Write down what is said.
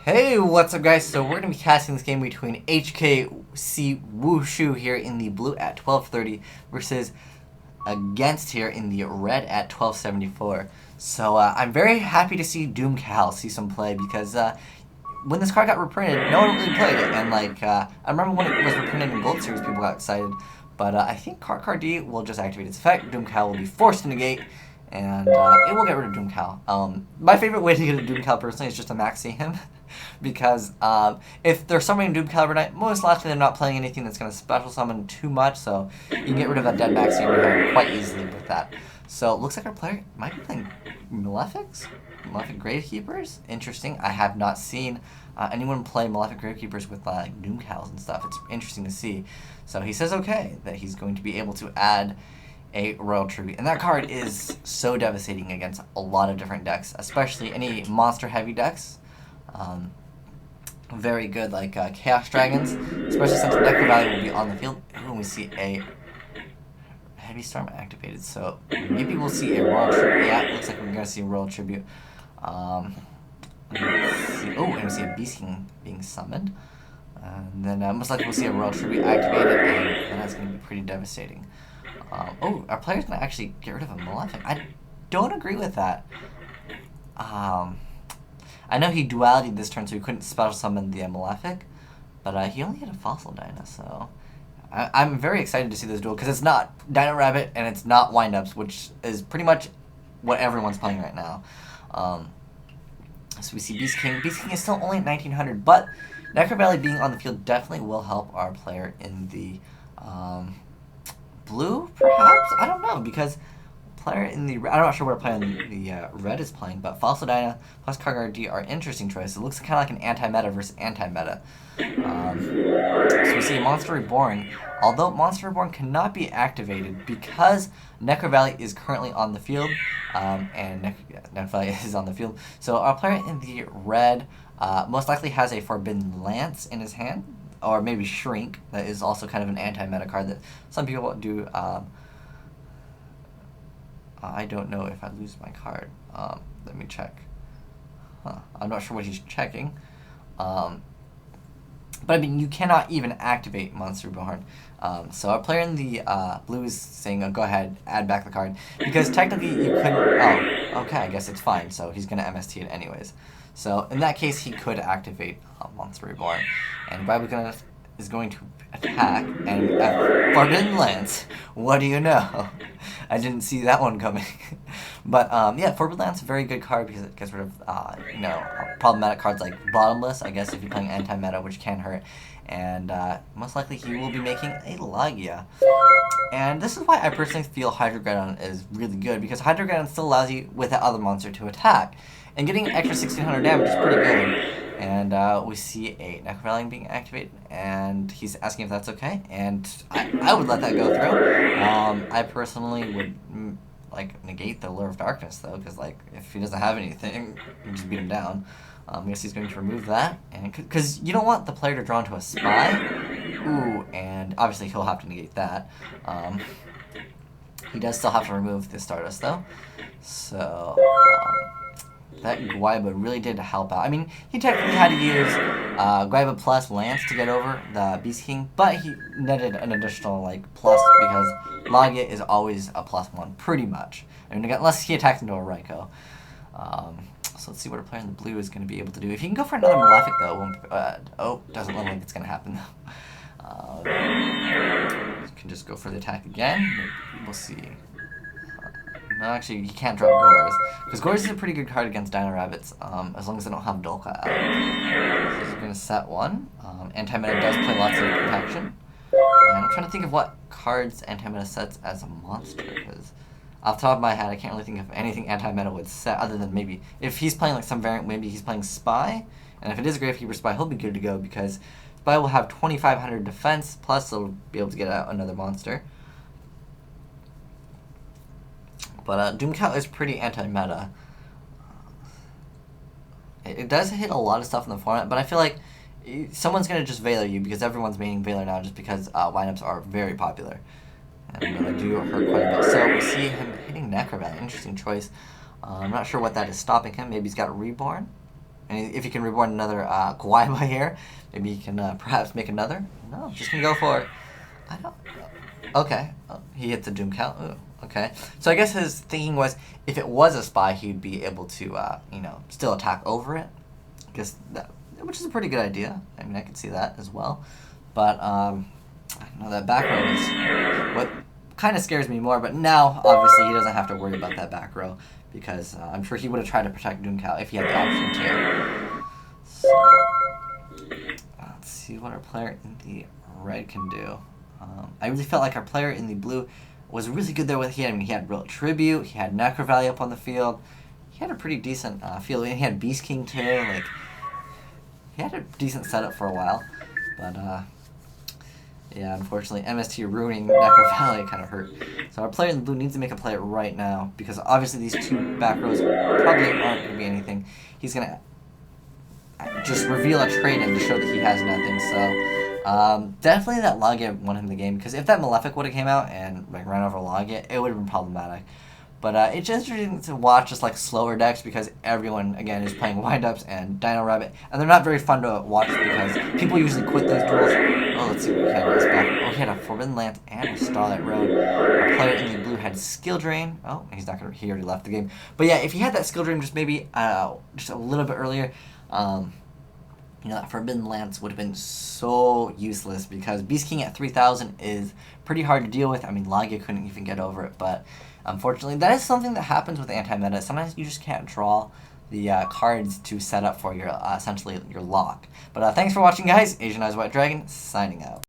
Hey, what's up guys? So we're going to be casting this game between HKC Wushu here in the blue at 1230 versus Against here in the red at 1274. So I'm very happy to see Doomcal see some play because when this card got reprinted, no one really played it. And I remember when it was reprinted in Gold Series, people got excited. But I think Card D will just activate its effect. Doomcal will be forced to negate. And it will get rid of Doomcal. My favorite way to get a Doomcal personally is just to maxi him. Because if they're summoning Doomcal every night, most likely they're not playing anything that's going to special summon too much, so you can get rid of that dead maxi in your hand quite easily with that. So it looks like our player might be playing Malefics? Malefic Gravekeepers? Interesting. I have not seen anyone play Malefic Gravekeepers with Doomcals and stuff. It's interesting to see. So he says okay, that he's going to be able to add a Royal Tribute. And that card is so devastating against a lot of different decks, especially any monster-heavy decks. Very good, like Chaos Dragons, especially since Necro Valley will be on the field. When we see a Heavy Storm activated, so maybe we'll see a Royal Tribute. Yeah, it looks like we're going to see a Royal Tribute. And we see a Beast King being summoned. And then most likely we'll see a Royal Tribute activated, and that's going to be pretty devastating. Our player's going to actually get rid of a Malefic. I don't agree with that. I know he duality this turn, so he couldn't special summon the Malefic, but he only had a Fossil Dyna, so I'm very excited to see this duel, because it's not Dino Rabbit, and it's not Windups, which is pretty much what everyone's playing right now. So we see Beast King. Beast King is still only at 1900, but Necro Valley being on the field definitely will help our player in the blue, perhaps? I don't know, because player in the I'm not sure what player in the red is playing, but Fossil Dyna plus Card D are interesting choices. It looks kind of like an anti-meta versus anti-meta. So we see Monster Reborn. Although Monster Reborn cannot be activated because Necro Valley is currently on the field, and Necro Valley is on the field. So our player in the red most likely has a Forbidden Lance in his hand, or maybe Shrink. That is also kind of an anti-meta card that some people do. I don't know if I lose my card. Let me check. I'm not sure what he's checking. But I mean, you cannot even activate Monster Reborn. So our player in the blue is saying, go ahead, add back the card. Because technically you couldn't... Oh, okay, I guess it's fine. So he's going to MST it anyways. So in that case, he could activate Monster Reborn. And Bible is going to attack, and Forbidden Lance, what do you know? I didn't see that one coming. But yeah, Forbidden Lance is a very good card because it gets rid of problematic cards like Bottomless, I guess, if you're playing anti-meta, which can hurt. And most likely he will be making a Lagia. And this is why I personally feel Hydrograddon is really good, because Hydrograddon still allows you with that other monster to attack. And getting an extra 1600 damage is pretty good. And we see a Necro Valley being activated, and he's asking if that's okay, and I would let that go through. I personally would negate the Lure of Darkness though, because if he doesn't have anything, you just beat him down. I guess he's going to remove that, and because you don't want the player to draw into a Spy. Ooh, and obviously he'll have to negate that. He does still have to remove the Stardust though, so. That Guaiba really did help out. I mean, he technically had to use Guaiba plus Lance to get over the Beast King, but he netted an additional plus because Lagia is always a +1, pretty much. I mean, unless he attacks into a Raikou. So let's see what a player in the blue is going to be able to do. If he can go for another Malefic, though, doesn't look like it's going to happen, though. Can just go for the attack again. Maybe we'll see. No, actually, you can't drop Gores, because Gores is a pretty good card against Dino Rabbits, as long as they don't have Dolka out. So he's going to set one. Anti-Meta does play lots of protection. And I'm trying to think of what cards Anti-Meta sets as a monster, because off the top of my head, I can't really think of anything Anti-Meta would set, other than maybe, if he's playing some variant, maybe he's playing Spy, and if it is a Gravekeeper Spy, he'll be good to go, because Spy will have 2500 defense, plus he'll be able to get out another monster. But Doomcal is pretty anti-meta. It does hit a lot of stuff in the format, but I feel like someone's going to just Valor you, because everyone's maining Valor now just because lineups are very popular. And they do hurt quite a bit. So we see him hitting Necro Valley. Interesting choice. I'm not sure what that is stopping him. Maybe he's got Reborn. And if you can reborn another Kawaiba here, maybe you can perhaps make another. No, just gonna go for it. I don't. Okay, he hits the doom count. Ooh, okay, so I guess his thinking was if it was a spy, he'd be able to, still attack over it. I guess that, which is a pretty good idea. I mean, I could see that as well. But I don't know, that back row is what kind of scares me more. But now, obviously, he doesn't have to worry about that back row because I'm sure he would have tried to protect Duncal if he had the option to. So let's see what our player in the red can do. I really felt like our player in the blue was really good there with he had real tribute, he had Necro Valley up on the field, he had a pretty decent field, and he had Beast King too. Like he had a decent setup for a while, but yeah, unfortunately MST ruining Necro Valley kind of hurt. So our player in the blue needs to make a play right now because obviously these two back rows probably aren't going to be anything. He's going to just reveal a trade-in to show that he has nothing. So definitely that Logia won him the game because if that Malefic would have came out and like ran over Logia, it would have been problematic. But it's interesting to watch just like slower decks because everyone again is playing windups and Dino Rabbit, and they're not very fun to watch because people usually quit those duels. Oh, let's see what he had in his back. Oh, he had a Forbidden Lance and a Starlight Road. Our player in the blue had Skill Drain. Oh, he's not gonna. He already left the game. But yeah, if he had that Skill Drain just maybe just a little bit earlier, that Forbidden Lance would have been so useless because Beast King at 3,000 is pretty hard to deal with. I mean, Logia couldn't even get over it, but unfortunately, that is something that happens with anti-meta. Sometimes you just can't draw the cards to set up for your essentially your lock. But thanks for watching, guys. Asian Eyes White Dragon, signing out.